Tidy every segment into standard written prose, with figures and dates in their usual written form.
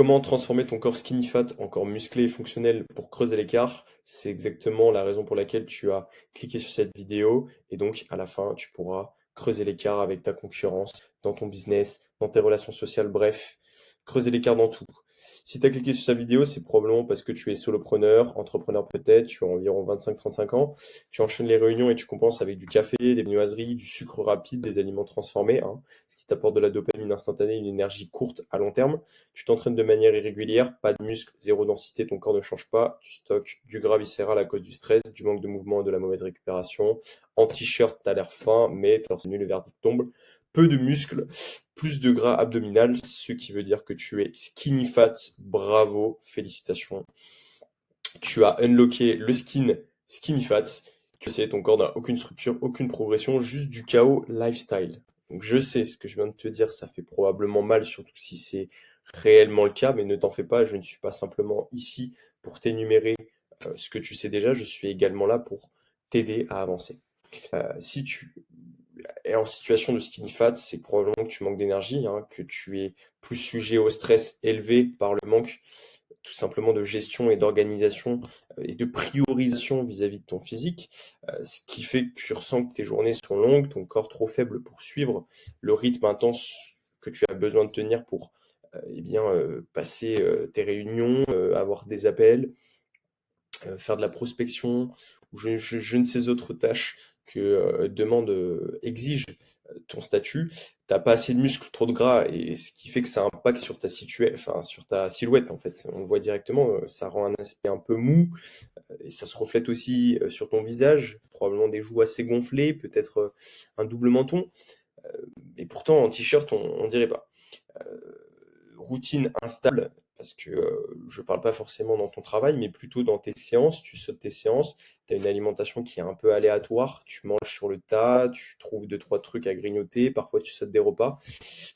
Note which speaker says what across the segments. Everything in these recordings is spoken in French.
Speaker 1: Comment transformer ton corps skinny fat en corps musclé et fonctionnel pour creuser l'écart? C'est exactement la raison pour laquelle tu as cliqué sur cette vidéo et donc à la fin, tu pourras creuser l'écart avec ta concurrence, dans ton business, dans tes relations sociales, bref, creuser l'écart dans tout. Si tu as cliqué sur cette vidéo, c'est probablement parce que tu es solopreneur, entrepreneur peut-être, tu as environ 25-35 ans, tu enchaînes les réunions et tu compenses avec du café, des viennoiseries, du sucre rapide, des aliments transformés, hein, ce qui t'apporte de la dopamine instantanée, une énergie courte à long terme. Tu t'entraînes de manière irrégulière, pas de muscles, zéro densité, ton corps ne change pas, tu stockes du gras viscéral à cause du stress, du manque de mouvement et de la mauvaise récupération. En t-shirt, t'as l'air fin, mais torse nu, le verdict tombe. Peu de muscles, plus de gras abdominal, ce qui veut dire que tu es skinny fat. Bravo, félicitations. Tu as unlocké le skinny fat. Tu sais, ton corps n'a aucune structure, aucune progression, juste du chaos lifestyle. Donc je sais ce que je viens de te dire, ça fait probablement mal, surtout si c'est réellement le cas, mais ne t'en fais pas, je ne suis pas simplement ici pour t'énumérer ce que tu sais déjà, je suis également là pour t'aider à avancer. Si tu es en situation de skinny fat, c'est probablement que tu manques d'énergie, hein, que tu es plus sujet au stress élevé par le manque tout simplement de gestion et d'organisation et de priorisation vis-à-vis de ton physique, ce qui fait que tu ressens que tes journées sont longues, ton corps trop faible pour suivre le rythme intense que tu as besoin de tenir pour passer tes réunions, avoir des appels, faire de la prospection ou je ne sais autres tâches que exige ton statut. T'as pas assez de muscles, trop de gras, et ce qui fait que ça impacte sur enfin, sur ta silhouette en fait. On le voit directement, ça rend un aspect un peu mou, et ça se reflète aussi sur ton visage, probablement des joues assez gonflées, peut-être un double menton, et pourtant en t-shirt on dirait pas. Routine instable, parce que je parle pas forcément dans ton travail, mais plutôt dans tes séances. Tu sautes tes séances, tu as une alimentation qui est un peu aléatoire, tu manges sur le tas, tu trouves deux, trois trucs à grignoter, parfois tu sautes des repas,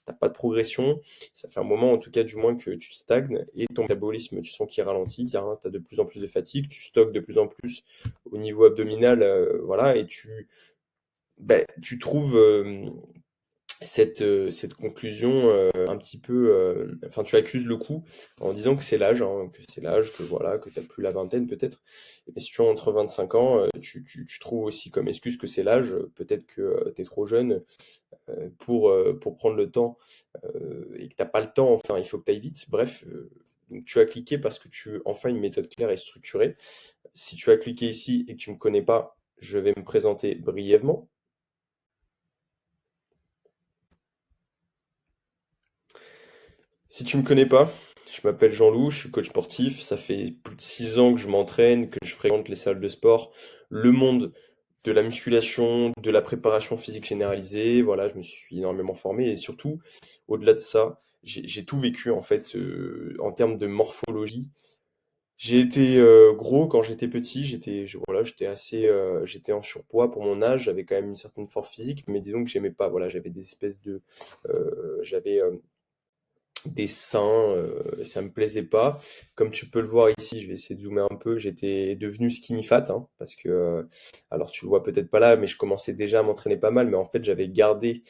Speaker 1: t'as pas de progression. Ça fait un moment, en tout cas, du moins, que tu stagnes et ton métabolisme, tu sens qu'il ralentit. Tu as de plus en plus de fatigue, tu stockes de plus en plus au niveau abdominal, voilà, et tu trouves cette conclusion un petit peu, enfin tu accuses le coup en disant que c'est l'âge, hein, que c'est l'âge, que voilà, que tu n'as plus la vingtaine peut-être. Mais si tu as entre 25 ans, tu trouves aussi comme excuse que c'est l'âge, peut-être que tu es trop jeune pour prendre le temps et que tu pas le temps, enfin il faut que tu ailles vite. Bref, donc tu as cliqué parce que tu veux enfin une méthode claire et structurée. Si tu as cliqué ici et que tu me connais pas, je vais me présenter brièvement. Si tu me connais pas, je m'appelle Jean-Loup, je suis coach sportif. Ça fait plus de 6 ans que je m'entraîne, que je fréquente les salles de sport, le monde de la musculation, de la préparation physique généralisée. Voilà, je me suis énormément formé et surtout, au-delà de ça, j'ai tout vécu en fait en termes de morphologie. J'ai été gros quand j'étais petit, voilà, j'étais en surpoids pour mon âge, j'avais quand même une certaine force physique, mais disons que j'aimais pas, voilà, j'avais des espèces de, j'avais des seins, ça me plaisait pas. Comme tu peux le voir ici, je vais essayer de zoomer un peu, j'étais devenu skinny fat, hein, parce que, alors tu le vois peut-être pas là, mais je commençais déjà à m'entraîner pas mal, mais en fait j'avais gardé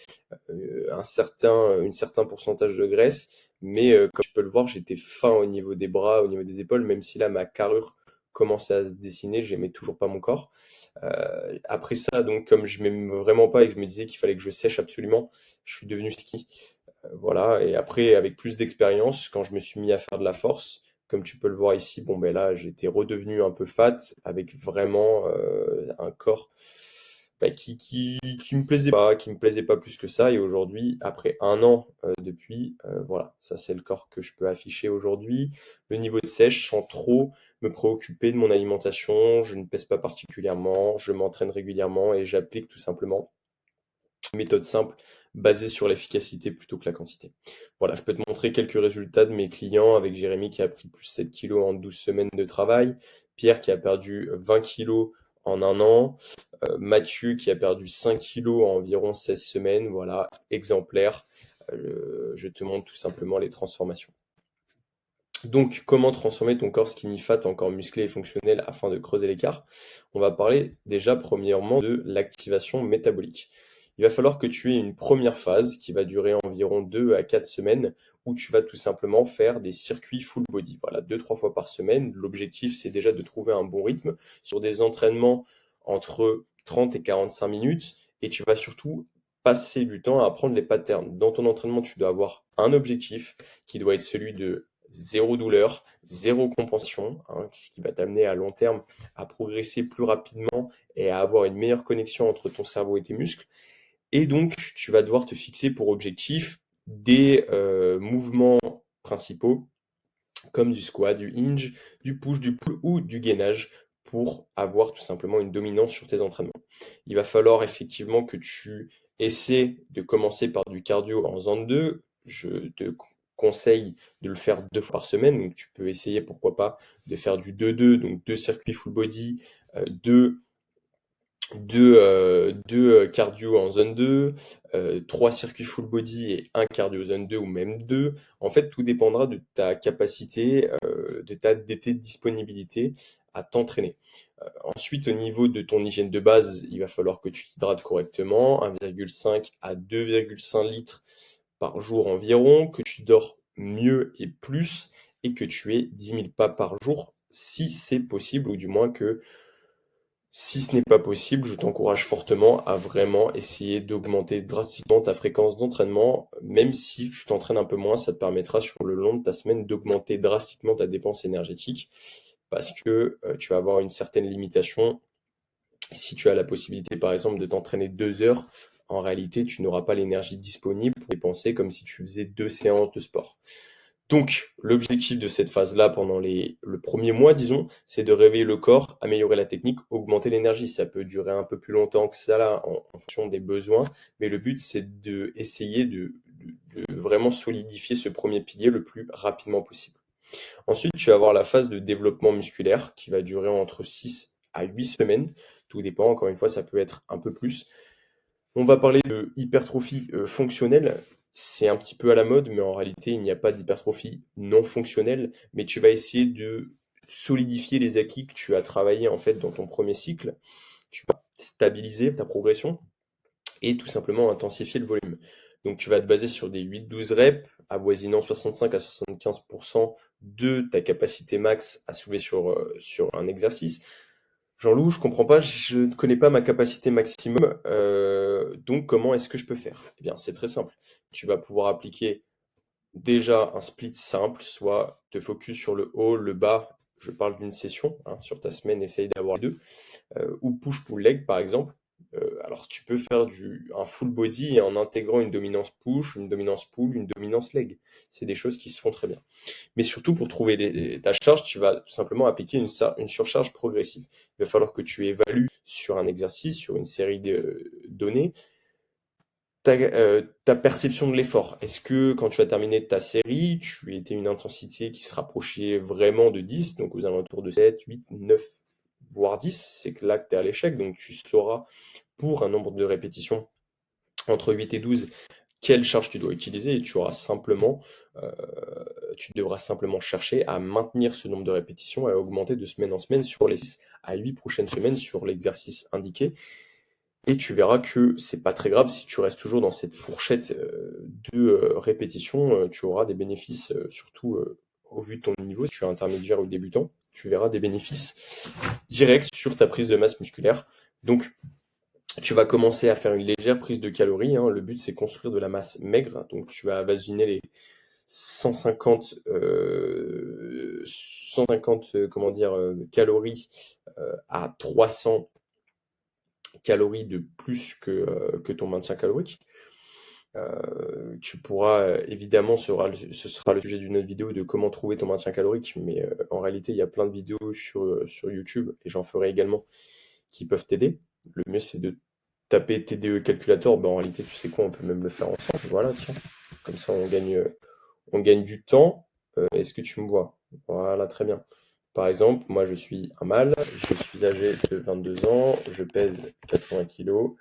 Speaker 1: un certain pourcentage de graisse, mais comme tu peux le voir, j'étais fin au niveau des bras, au niveau des épaules, même si là ma carrure commençait à se dessiner, j'aimais toujours pas mon corps. Après ça, donc comme je m'aime vraiment pas et que je me disais qu'il fallait que je sèche absolument, je suis devenu skinny. Voilà, et après, avec plus d'expérience, quand je me suis mis à faire de la force, comme tu peux le voir ici, bon ben là, j'étais redevenu un peu fat, avec vraiment un corps qui me plaisait pas plus que ça. Et aujourd'hui, après un an depuis, voilà, ça c'est le corps que je peux afficher aujourd'hui. Le niveau de sèche, sans trop me préoccuper de mon alimentation, je ne pèse pas particulièrement, je m'entraîne régulièrement et j'applique tout simplement méthode simple basée sur l'efficacité plutôt que la quantité. Voilà, je peux te montrer quelques résultats de mes clients avec Jérémy qui a pris plus 7 kilos en 12 semaines de travail, Pierre qui a perdu 20 kilos en un an, Mathieu qui a perdu 5 kilos en environ 16 semaines. Voilà, exemplaire. Je te montre tout simplement les transformations. Donc, comment transformer ton corps skinny fat en corps musclé et fonctionnel afin de creuser l'écart? On va parler déjà premièrement de l'activation métabolique. il va falloir que tu aies une première phase qui va durer environ 2 à 4 semaines où tu vas tout simplement faire des circuits full body. Voilà, 2-3 fois par semaine. L'objectif, c'est déjà de trouver un bon rythme sur des entraînements entre 30 et 45 minutes et tu vas surtout passer du temps à apprendre les patterns. Dans ton entraînement, tu dois avoir un objectif qui doit être celui de zéro douleur, zéro compensation, hein, ce qui va t'amener à long terme à progresser plus rapidement et à avoir une meilleure connexion entre ton cerveau et tes muscles. Et donc, tu vas devoir te fixer pour objectif des mouvements principaux comme du squat, du hinge, du push, du pull ou du gainage pour avoir tout simplement une dominance sur tes entraînements. Il va falloir effectivement que tu essaies de commencer par du cardio en zone 2. Je te conseille de le faire 2 fois par semaine. Donc tu peux essayer, pourquoi pas, de faire du 2-2, donc 2 circuits full body, 2 deux cardio en zone 2, 3 circuits full body et un cardio zone 2 ou même 2. En fait, tout dépendra de ta capacité, de tes disponibilités à t'entraîner. Ensuite, au niveau de ton hygiène de base, il va falloir que tu t'hydrates correctement, 1,5 à 2,5 litres par jour environ, que tu dors mieux et plus, et que tu aies 10 000 pas par jour, si c'est possible, ou du moins que si ce n'est pas possible, je t'encourage fortement à vraiment essayer d'augmenter drastiquement ta fréquence d'entraînement. Même si tu t'entraînes un peu moins, ça te permettra sur le long de ta semaine d'augmenter drastiquement ta dépense énergétique parce que tu vas avoir une certaine limitation. Si tu as la possibilité, par exemple, de t'entraîner 2 heures, en réalité, tu n'auras pas l'énergie disponible pour dépenser comme si tu faisais 2 séances de sport. Donc, l'objectif de cette phase-là pendant le premier mois, disons, c'est de réveiller le corps, améliorer la technique, augmenter l'énergie. Ça peut durer un peu plus longtemps que ça là, en fonction des besoins, mais le but, c'est de essayer de vraiment solidifier ce premier pilier le plus rapidement possible. Ensuite, tu vas avoir la phase de développement musculaire qui va durer entre 6 à 8 semaines. Tout dépend, encore une fois, ça peut être un peu plus. On va parler de hypertrophie fonctionnelle. C'est un petit peu à la mode, mais en réalité, il n'y a pas d'hypertrophie non fonctionnelle. Mais tu vas essayer de solidifier les acquis que tu as travaillé en fait dans ton premier cycle. Tu vas stabiliser ta progression et tout simplement intensifier le volume. Donc tu vas te baser sur des 8-12 reps, avoisinant 65 à 75% de ta capacité max à soulever sur un exercice. Jean-Loup, je comprends pas, je ne connais pas ma capacité maximum, donc comment est-ce que je peux faire? Eh bien, c'est très simple. Tu vas pouvoir appliquer déjà un split simple, soit te focus sur le haut, le bas, je parle d'une session, hein, sur ta semaine, essaye d'avoir les deux, ou push-pull leg par exemple. Alors tu peux faire un full body en intégrant une dominance push, une dominance pull, une dominance leg. C'est des choses qui se font très bien. Mais surtout, pour trouver ta charge, tu vas tout simplement appliquer une surcharge progressive. Il va falloir que tu évalues sur un exercice, sur une série de données, ta perception de l'effort. Est-ce que quand tu as terminé ta série, tu étais une intensité qui se rapprochait vraiment de 10, donc aux alentours de 7, 8, 9, voire 10, c'est que là que tu es à l'échec, donc tu sauras pour un nombre de répétitions entre 8 et 12 quelle charge tu dois utiliser et euh, tu devras simplement chercher à maintenir ce nombre de répétitions et à augmenter de semaine en semaine sur les 6 à 8 prochaines semaines sur l'exercice indiqué. Et tu verras que c'est pas très grave si tu restes toujours dans cette fourchette de répétitions, tu auras des bénéfices, surtout au vu de ton niveau, si tu es intermédiaire ou débutant, tu verras des bénéfices directs sur ta prise de masse musculaire. Donc, tu vas commencer à faire une légère prise de calories, hein. Le but, c'est construire de la masse maigre. Donc, tu vas vasiner les 150 comment dire, calories à 300 calories de plus que ton maintien calorique. Tu pourras, évidemment, ce sera le sujet d'une autre vidéo de comment trouver ton maintien calorique, mais en réalité, il y a plein de vidéos sur YouTube, et j'en ferai également, qui peuvent t'aider. Le mieux, c'est de taper TDE Calculator. Ben, en réalité, tu sais quoi, on peut même le faire ensemble. Voilà, tiens. Comme ça, on gagne du temps. Est-ce que tu me vois? Voilà, très bien. Par exemple, moi, je suis un mâle, je suis âgé de 22 ans, je pèse 80 kilos,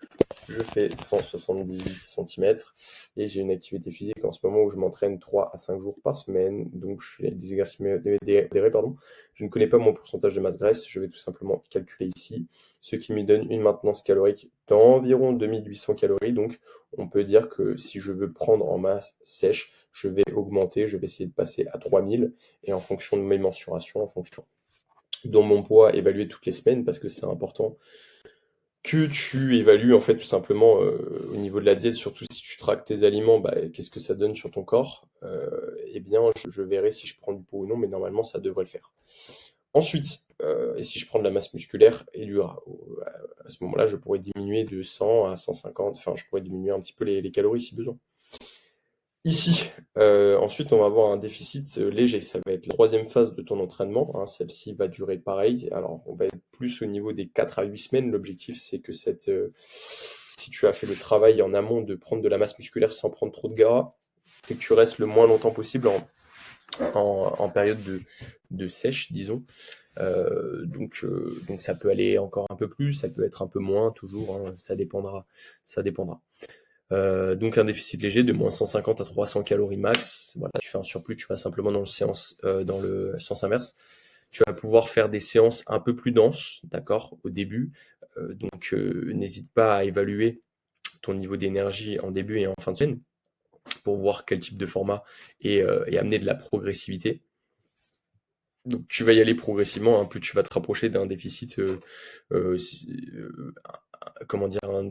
Speaker 1: je fais 178 centimètres et j'ai une activité physique en ce moment où je m'entraîne 3 à 5 jours par semaine. Donc, je fais des exercices modérés, pardon. Je ne connais pas mon pourcentage de masse graisse. Je vais tout simplement calculer ici, ce qui me donne une maintenance calorique d'environ 2800 calories. Donc, on peut dire que si je veux prendre en masse sèche, je vais augmenter, je vais essayer de passer à 3000 et en fonction de mes mensurations, en fonction de mon poids évalué toutes les semaines parce que c'est important que tu évalues en fait tout simplement au niveau de la diète, surtout si tu traques tes aliments, bah, qu'est-ce que ça donne sur ton corps? Eh bien, je verrai si je prends du poids ou non, mais normalement, ça devrait le faire. Ensuite, et si je prends de la masse musculaire et du gras, à ce moment-là, je pourrais diminuer de 100 à 150, enfin, je pourrais diminuer un petit peu les calories si besoin. Ici, ensuite, on va avoir un déficit léger. Ça va être la troisième phase de ton entraînement, hein. Celle-ci va durer pareil. Alors, on va être plus au niveau des 4 à 8 semaines. L'objectif, c'est que si tu as fait le travail en amont de prendre de la masse musculaire sans prendre trop de gras, et que tu restes le moins longtemps possible en période de sèche, disons. Donc ça peut aller encore un peu plus, ça peut être un peu moins, toujours, hein, ça dépendra. Ça dépendra. Donc un déficit léger de moins 150 à 300 calories max. Voilà, tu fais un surplus, tu vas simplement dans le sens inverse. Tu vas pouvoir faire des séances un peu plus denses, d'accord, au début. N'hésite pas à évaluer ton niveau d'énergie en début et en fin de semaine pour voir quel type de format et amener de la progressivité. Donc tu vas y aller progressivement, hein, plus tu vas te rapprocher d'un déficit, comment dire, un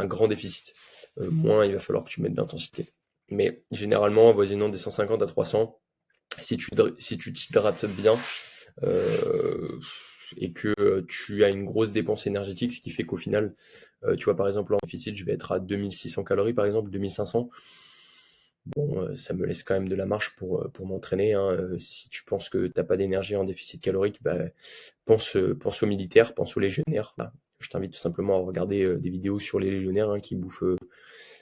Speaker 1: grand déficit, moins il va falloir que tu mettes d'intensité. Mais généralement, avoisinant des 150 à 300, si tu t'hydrates bien euh, et que tu as une grosse dépense énergétique, ce qui fait qu'au final, tu vois, par exemple, en déficit, je vais être à 2600 calories, par exemple, 2500. Bon, ça me laisse quand même de la marge pour m'entraîner, hein. Si tu penses que t'as pas d'énergie en déficit calorique, bah, pense aux militaires, pense aux légionnaires. Bah, je t'invite tout simplement à regarder des vidéos sur les légionnaires hein, qui bouffent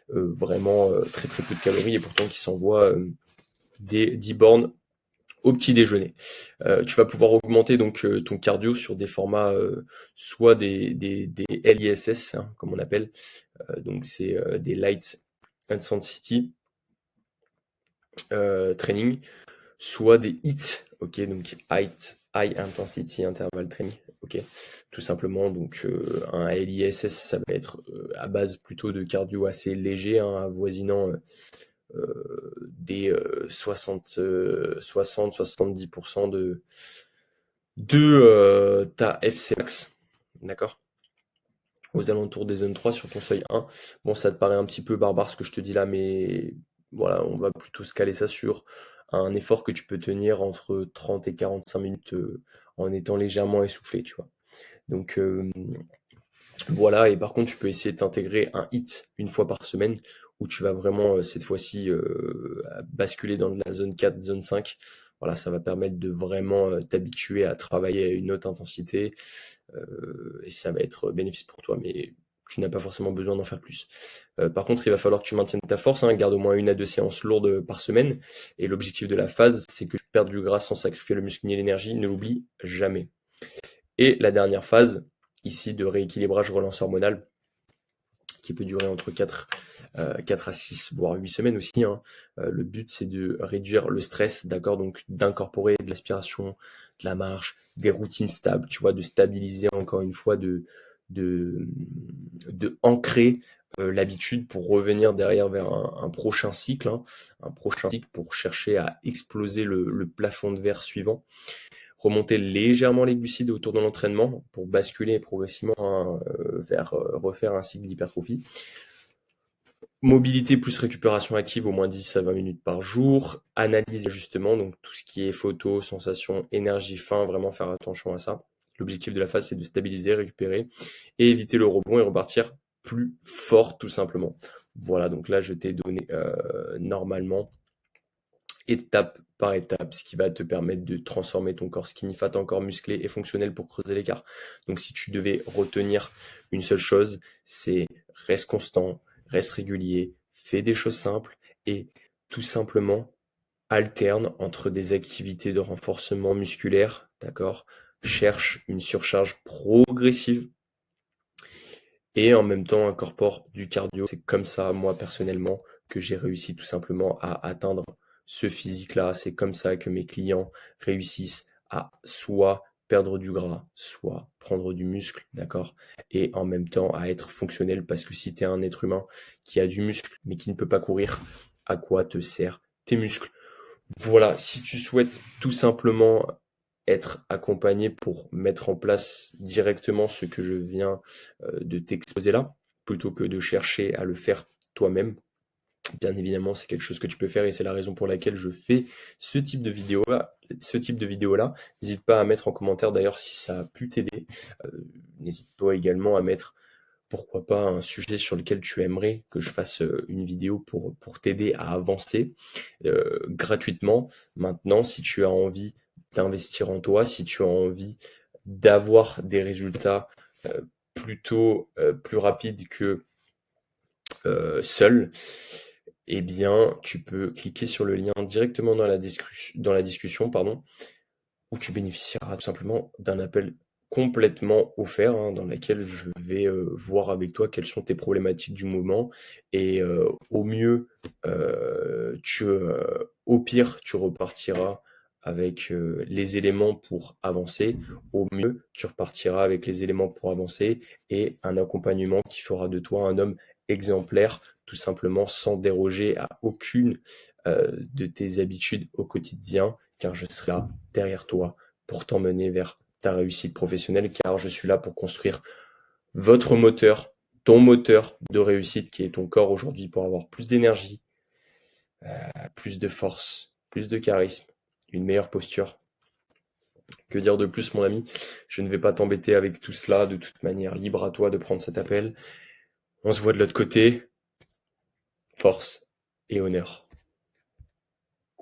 Speaker 1: vraiment très très peu de calories et pourtant qui s'envoient des 10 bornes au petit déjeuner. Tu vas pouvoir augmenter donc ton cardio sur des formats soit des LISS, hein, comme on appelle, donc c'est des Light Intensity Training, soit des HIIT, ok, donc High Intensity Interval Training, ok, tout simplement. Donc un LISS, ça va être à base plutôt de cardio assez léger, hein, avoisinant des 60-70% de ta FC max, d'accord, aux alentours des zones 3 sur ton seuil 1. Bon, ça te paraît un petit peu barbare ce que je te dis là, mais voilà, on va plutôt se caler ça sur un effort que tu peux tenir entre 30 et 45 minutes en étant légèrement essoufflé, tu vois. Donc voilà, et par contre, tu peux essayer de t'intégrer un hit une fois par semaine où tu vas vraiment cette fois-ci basculer dans la zone 4, zone 5. Voilà, ça va permettre de vraiment t'habituer à travailler à une haute intensité et ça va être bénéfice pour toi, mais tu n'as pas forcément besoin d'en faire plus. Par contre, il va falloir que tu maintiennes ta force, hein, garde au moins 1 à 2 séances lourdes par semaine. Et l'objectif de la phase, c'est que tu perdes du gras sans sacrifier le muscle ni l'énergie, ne l'oublie jamais. Et la dernière phase, ici, de rééquilibrage relance hormonale, qui peut durer entre 4 à 6, voire 8 semaines aussi, hein. Le but, c'est de réduire le stress, d'accord, donc d'incorporer de l'aspiration, de la marche, des routines stables, tu vois, de stabiliser encore une fois, de, de ancrer l'habitude pour revenir derrière vers un prochain cycle, hein, un prochain cycle pour chercher à exploser le plafond de verre suivant. Remonter légèrement les glucides autour de l'entraînement pour basculer progressivement hein, vers refaire un cycle d'hypertrophie. Mobilité plus récupération active au moins 10 à 20 minutes par jour. Analyse d'ajustement, donc tout ce qui est photo, sensation, énergie, faim, vraiment faire attention à ça. L'objectif de la phase, c'est de stabiliser, récupérer et éviter le rebond et repartir plus fort tout simplement. Voilà, donc là je t'ai donné normalement étape par étape, ce qui va te permettre de transformer ton corps skinny fat en corps musclé et fonctionnel pour creuser l'écart. Donc si tu devais retenir une seule chose, c'est reste constant, reste régulier, fais des choses simples et tout simplement alterne entre des activités de renforcement musculaire, d'accord? Cherche une surcharge progressive et en même temps incorpore du cardio. C'est comme ça, moi personnellement, que j'ai réussi tout simplement à atteindre ce physique-là. C'est comme ça que mes clients réussissent à soit perdre du gras, soit prendre du muscle, d'accord? Et en même temps à être fonctionnel parce que si tu es un être humain qui a du muscle mais qui ne peut pas courir, à quoi te servent tes muscles? Voilà, si tu souhaites tout simplement être accompagné pour mettre en place directement ce que je viens de t'exposer là, plutôt que de chercher à le faire toi-même, bien évidemment, c'est quelque chose que tu peux faire et c'est la raison pour laquelle je fais ce type de vidéo-là. N'hésite pas à mettre en commentaire d'ailleurs si ça a pu t'aider. N'hésite pas également à mettre pourquoi pas un sujet sur lequel tu aimerais que je fasse une vidéo pour t'aider à avancer gratuitement. Maintenant, si tu as envie d'investir en toi, si tu as envie d'avoir des résultats plutôt plus rapides que seul, eh bien, tu peux cliquer sur le lien directement dans la discussion, pardon, où tu bénéficieras tout simplement d'un appel complètement offert, hein, dans lequel je vais voir avec toi quelles sont tes problématiques du moment et au mieux, au pire, tu repartiras avec les éléments pour avancer. Au mieux, tu repartiras avec les éléments pour avancer et un accompagnement qui fera de toi un homme exemplaire, tout simplement sans déroger à aucune de tes habitudes au quotidien, car je serai là derrière toi pour t'emmener vers ta réussite professionnelle, car je suis là pour construire votre moteur, ton moteur de réussite qui est ton corps aujourd'hui pour avoir plus d'énergie, plus de force, plus de charisme, une meilleure posture. Que dire de plus, mon ami? Je ne vais pas t'embêter avec tout cela. De toute manière, libre à toi de prendre cet appel. On se voit de l'autre côté. Force et honneur.